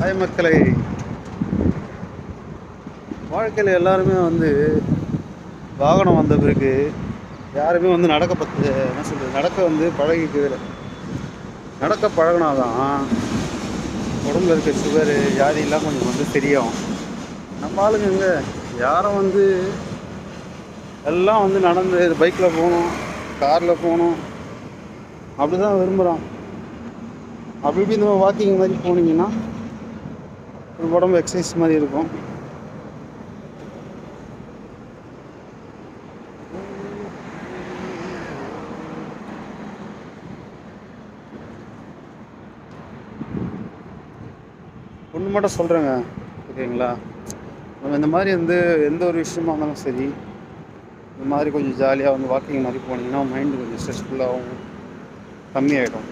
Hi மக்களை, வாழ்க்கையில் எல்லாருமே வந்து வாகனம் வந்த பிறகு யாருமே வந்து என்ன சொல்கிறது, நடக்க வந்து பழகிக்கவே இல்லை. நடக்க பழகினாதான் உடம்புல இருக்க சுகரு வியாதியெல்லாம் கொஞ்சம் வந்து தெரியும். நம்ம ஆளுங்க யாரும் வந்து எல்லாம் வந்து நடந்து பைக்கில் போகணும், காரில் போகணும் அப்படி தான் விரும்புகிறோம். அப்படி இப்படி இந்த வாக்கிங் மாதிரி போனீங்கன்னா உடம்பு எக்ஸசைஸ் மாதிரி இருக்கும். ஒன்று மட்டும் சொல்கிறேங்க, ஓகேங்களா? நம்ம இந்த மாதிரி வந்து எந்த ஒரு விஷயமா இருந்தாலும் சரி, இந்த மாதிரி கொஞ்சம் ஜாலியாக வந்து வாக்கிங் மாதிரி போனீங்கன்னா மைண்டு கொஞ்சம் ஸ்ட்ரெஸ்ஃபுல்லாகவும் கம்மியாகிடும்.